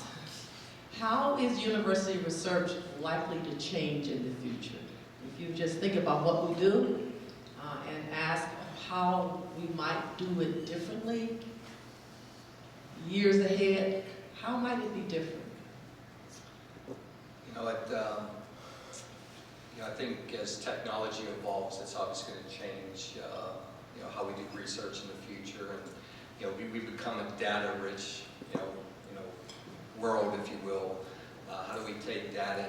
How is university research likely to change in the future? If you just think about what we do and ask how we might do it differently, years ahead, how might it be different?
I think as technology evolves, it's obviously going to change, how we do research in the future, and we become a data-rich, world, if you will. How do we take data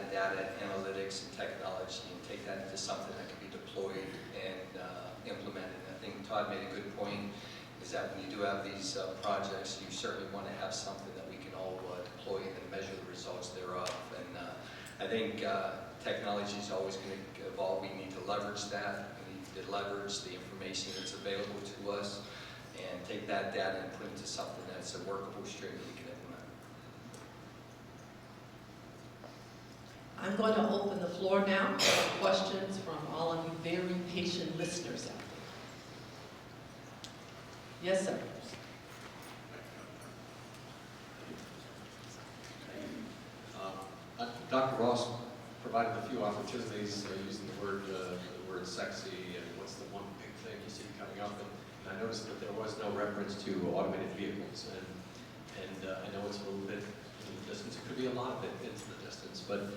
analytics and technology and take that into something that can be deployed and implemented? And I think Todd made a good point, is that when you do have these projects, you certainly want to have something that we can all deploy and measure the results thereof. And I think technology is always going to evolve. We need to leverage that. We need to leverage the information that's available to us and take that data and put it into something that's a workable stream that we can implement.
I'm going to open the floor now for questions from all of you very patient listeners out there. Yes, sir.
Dr. Ross provided a few opportunities using the word sexy and what's the one big thing you see coming up. And
I noticed that there was no reference to automated vehicles, and I know it's a little bit in the distance. It could be a lot of it into the distance, but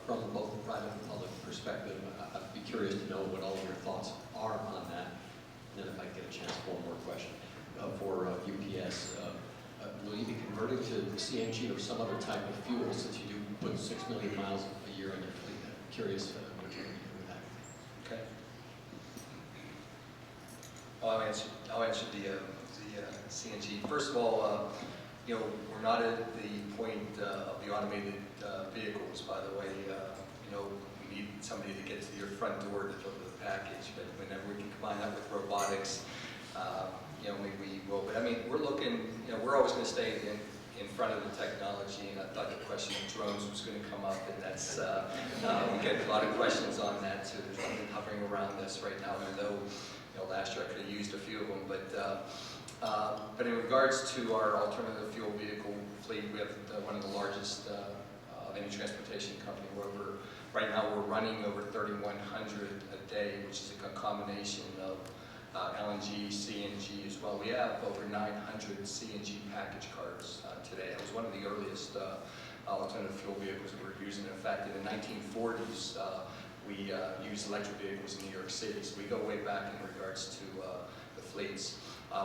from both the private and public perspective, I'd be curious to know what all of your thoughts are on that. And then if I get a chance for one more question for UPS, will you be converting to CNG or some other type of fuel since you do put 6 million miles a year on your fleet? I'm curious what you're going to do with that.
Okay. I'll answer the CNG. First of all, you know, we're not at the point of the automated vehicles, by the way. You know, we need somebody to get to your front door to deliver the package, but whenever we can combine that with robotics, you know, we will. But I mean, we're looking, you know, we're always going to stay in front of the technology, and I thought the question of drones was going to come up, and that's, we get a lot of questions on that too. There's something hovering around this right now, even though, you know, last year I could have used a few of them, but in regards to our alternative fuel vehicle fleet, we have one of the largest of any transportation company. Right now we're running over 3,100 a day, which is a combination of LNG, CNG as well. We have over 900 CNG package cars today. It was one of the earliest alternative fuel vehicles that we're using. In fact, in the 1940s, we used electric vehicles in New York City. So we go way back in regards to the fleets.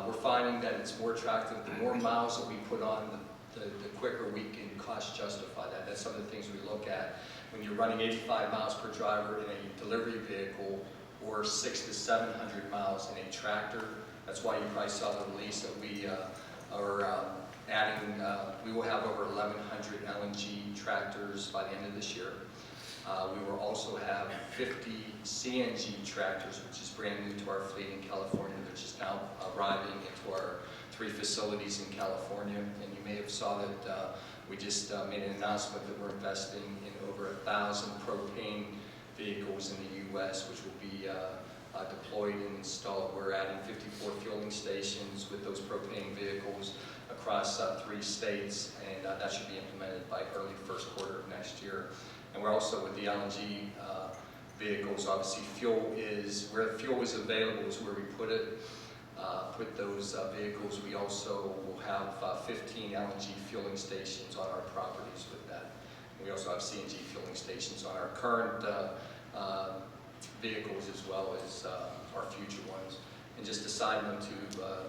We're finding that it's more attractive. The more miles that we put on, the quicker we can cost justify that. That's some of the things we look at. When you're running 85 miles per driver in a delivery vehicle, or 600 to 700 miles in a tractor. That's why you probably saw the release that we are adding. We will have over 1,100 LNG tractors by the end of this year. We will also have 50 CNG tractors, which is brand new to our fleet in California. They're just now arriving into our 3 facilities in California. And you may have saw that we just made an announcement that we're investing in over 1,000 propane vehicles in the U.S., which will be deployed and installed. We're adding 54 fueling stations with those propane vehicles across 3 states, and that should be implemented by early first quarter of next year. And we're also, with the LNG vehicles, obviously fuel is, where fuel is available is where we put it. Put those vehicles. We also will have 15 LNG fueling stations on our properties with that. And we also have CNG fueling stations on our current vehicles as well as our future ones. And just a side note to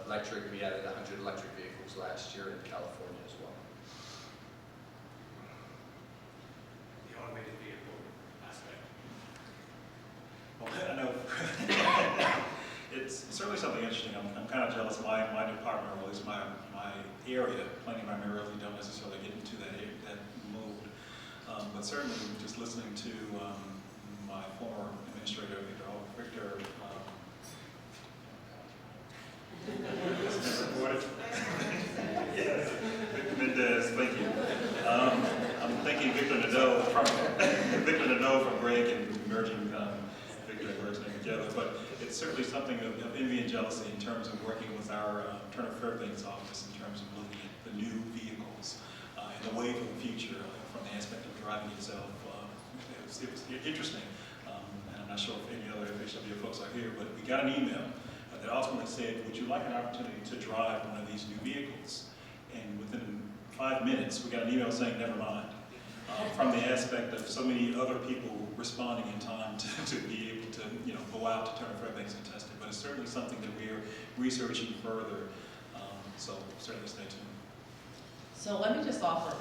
electric, we added 100 electric vehicles last year in California as well.
The automated vehicle aspect.
Well, I know it's certainly something interesting. I'm kind of jealous. My department, or at least my area, planning primarily, don't necessarily get into that mode. But certainly, just listening to my former administrator, Victor, yes, Mendez, thank you. I'm thinking Victor Nadeau from Greg and merging Victor and Greg's name together, but it's certainly something of envy and jealousy in terms of working with our Turner Fairbanks office in terms of looking at the new vehicles and the way for the future from the aspect of driving itself. It was interesting. And I'm not sure if any other FHWA folks are here, but we got an email that ultimately said, would you like an opportunity to drive one of these new vehicles? And within 5 minutes, we got an email saying, never mind. From the aspect of so many other people responding in time to be able to, you know, go out to Turner Fairbanks and test it. But it's certainly something that we're researching further. So certainly stay tuned.
So let me just offer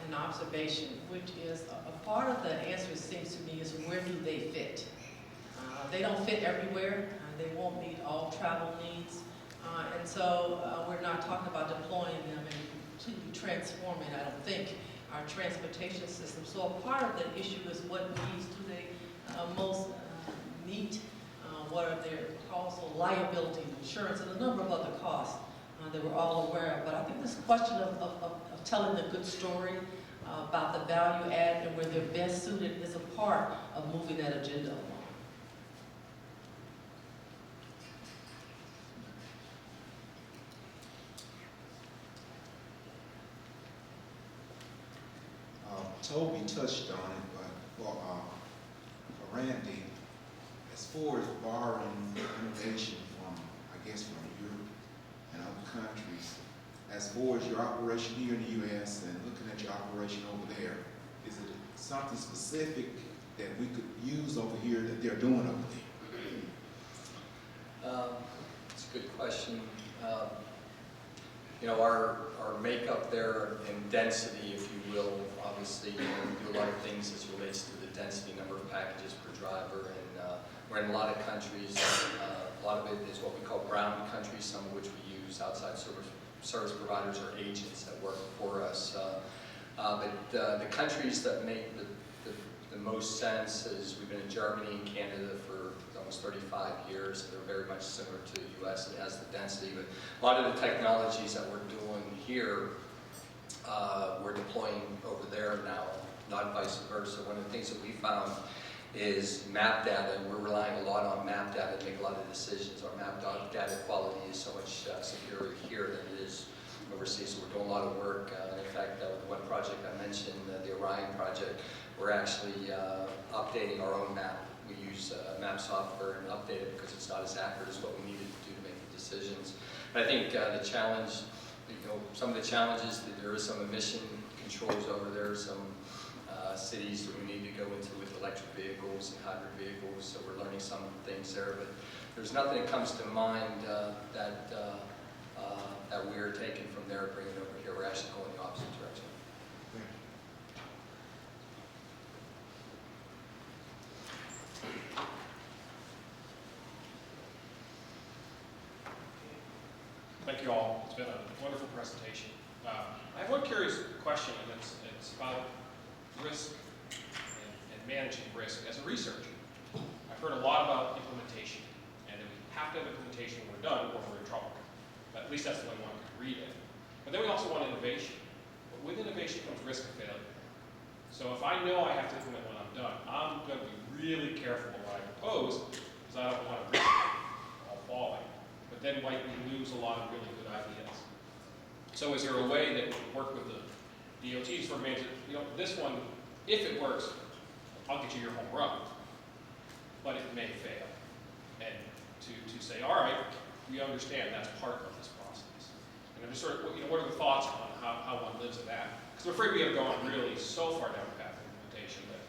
an observation, which is a part of the answer, it seems to me, is where do they fit? They don't fit everywhere. They won't meet all travel needs. And so we're not talking about deploying them and completely transforming, I don't think, our transportation system. So a part of the issue is what needs do they most meet? What are their costs, or liability, insurance, and a number of other costs that we're all aware of. But I think this question of telling the good story about the value add and where they're best suited is a part of moving that agenda along.
Toby touched on it, but for Randy, as far as borrowing innovation from, I guess from Europe and other countries. As far as your operation here in the U.S. and looking at your operation over there, is it something specific that we could use over here that they're doing over there?
It's a good question. You know, our makeup there and density, if you will, obviously, we do a lot of things as relates to the density, number of packages per driver, and we're in a lot of countries. A lot of it is what we call brown countries, some of which we use outside service providers or agents that work for us. But the countries that make the most sense is we've been in Germany and Canada for almost 35 years. They're very much similar to the U.S. It has the density, but a lot of the technologies that we're doing here, we're deploying over there now, not vice versa. One of the things that we found is map data, and we're relying a lot on map data to make a lot of decisions. Our map data quality is so much superior here than it is overseas, so we're doing a lot of work. In fact, with one project I mentioned, the Orion project, we're actually updating our own map. We use map software and update it because it's not as accurate as what we needed to do to make the decisions. But I think the challenge, you know, some of the challenges, there is some emission controls over there, some cities that we need to go into with electric vehicles and hybrid vehicles, so we're learning some things there. But there's nothing that comes to mind that we're taking from there, bringing it over here. We're actually going the opposite direction.
Thank you all. It's been a wonderful presentation. I have one curious question, and it's about risk and managing risk. As a researcher, I've heard a lot about implementation, and that we have to have implementation when we're done or we're in trouble. At least that's the way one could read it. But then we also want innovation. But with innovation comes risk of failure. So if I know I have to implement when I'm done, I'm going to be really careful what I propose, because I don't want to risk all falling. But then we lose a lot of really good ideas. So is there a way that we work with the DOTs for management? You know, this one, if it works, I'll get you your home run, but it may fail. And to say, all right, we understand that's part of this process. And I'm just sort of, you know, what are the thoughts on how one lives in that? Because I'm afraid we have gone really so far down the path of implementation that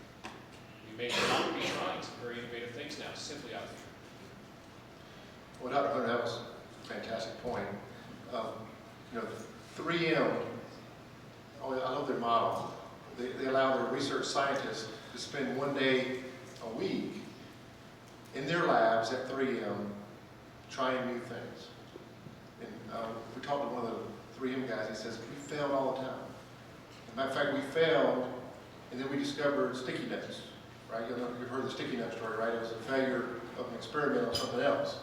we may not be trying some very innovative things now, simply out of fear.
Well, Dr. Hunter, that was a fantastic point. You know, 3M, I love their model. They allow their research scientists to spend one day a week in their labs at 3M trying new things. And we talked to one of the 3M guys, he says, we failed all the time. As a matter of fact, we failed, and then we discovered sticky notes, right? You know, you've heard the sticky note story, right? It was a failure of an experiment on something else.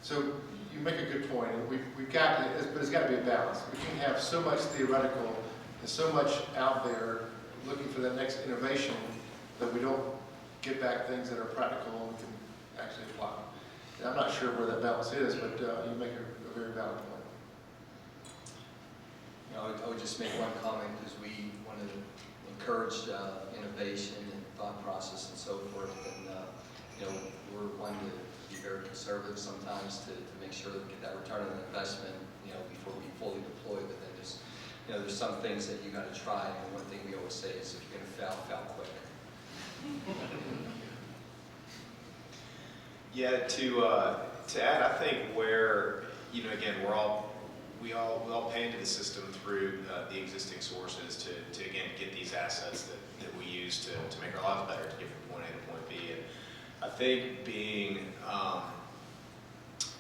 So you make a good point, and we've got to, but it's got to be a balance. We can have so much theoretical and so much out there looking for that next innovation that we don't get back things that are practical and we can actually apply. And I'm not sure where that balance is, but you make a very valid point.
You know, I would just make one comment, because we want to encourage innovation and thought process and so forth. And you know, we're one to be very conservative sometimes to make sure that we get that return on investment, you know, before we fully deploy. But then just, you know, there's some things that you got to try. And one thing we always say is, if you're going to fail, fail quick.
Yeah, to add, I think where, you know, again, we all pay into the system through the existing sources to again get these assets that we use to make our lives better, to get from point A to point B. And I think being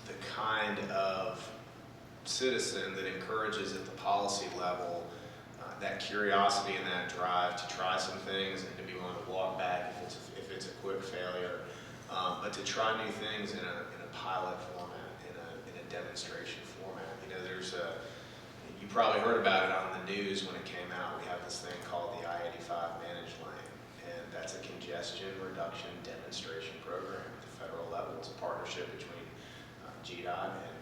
the kind of citizen that encourages at the policy level that curiosity and that drive to try some things and to be willing to walk back if it's a quick failure, but to try new things in a pilot format, in a demonstration format. You know, you probably heard about it on the news when it came out. We have this thing called the I-85 Managed Lane, and that's a congestion reduction demonstration program at the federal level. It's a partnership between GDOT and,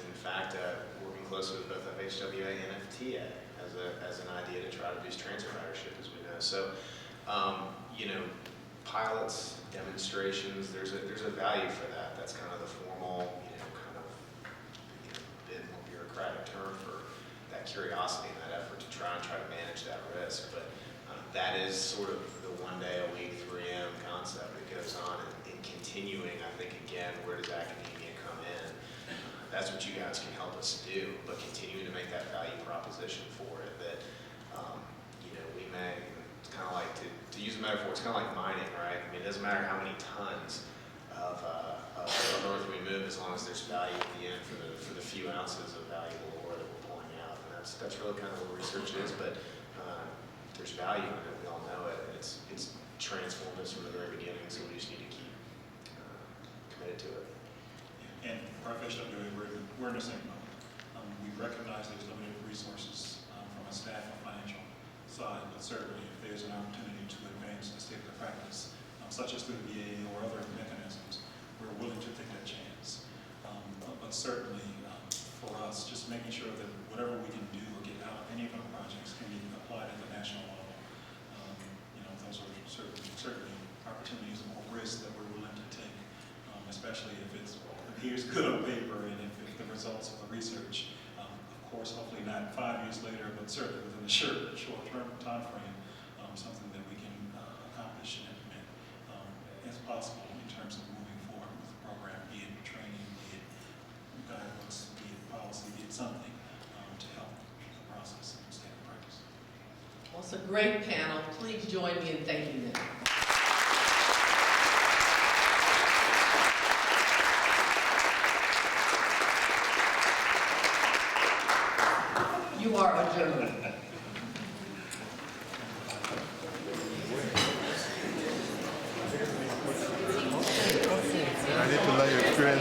in fact, working closely with both FHWA and FTA as an idea to try to reduce transit ridership, as we know. So, you know, pilots, demonstrations, there's a value for that. That's kind of the formal, you know, kind of that curiosity and that effort to try to manage that risk. But that is sort of the 1 day a week, 3 a.m. concept that goes on, and continuing, I think, again, where does academia come in? That's what you guys can help us do, but continuing to make that value proposition for it, that, we may, it's kind of like, to use a metaphor, it's kind of like mining, right? I mean, it doesn't matter how many tons of earth we move, as long as there's value at the end for the few ounces of valuable ore that we're pulling out. And that's really kind of what research is, but there's value in it, we all know it, and it's transformed us from the very beginning, so we just need to keep committed to it.
And for FHWA, we're in the same boat. We recognize there's limited resources from a staff and financial side, but certainly if there's an opportunity to advance the state of the practice, such as through the VA or other mechanisms, we're willing to take that chance. But certainly for us, just making sure that whatever we can do or get out of any of our projects can be applied at the national level. Those are certainly opportunities and more risks that we're willing to take, especially if it appears good on paper and if the results of the research, of course, hopefully not 5 years later, but certainly within a short-term time frame, something that we can accomplish and implement as possible in terms of moving forward with the program, be it training, be it guidebooks, be it policy, be it something to help the process and standard practice.
Well, it's a great panel. Please join me in thanking them. You are adjourned.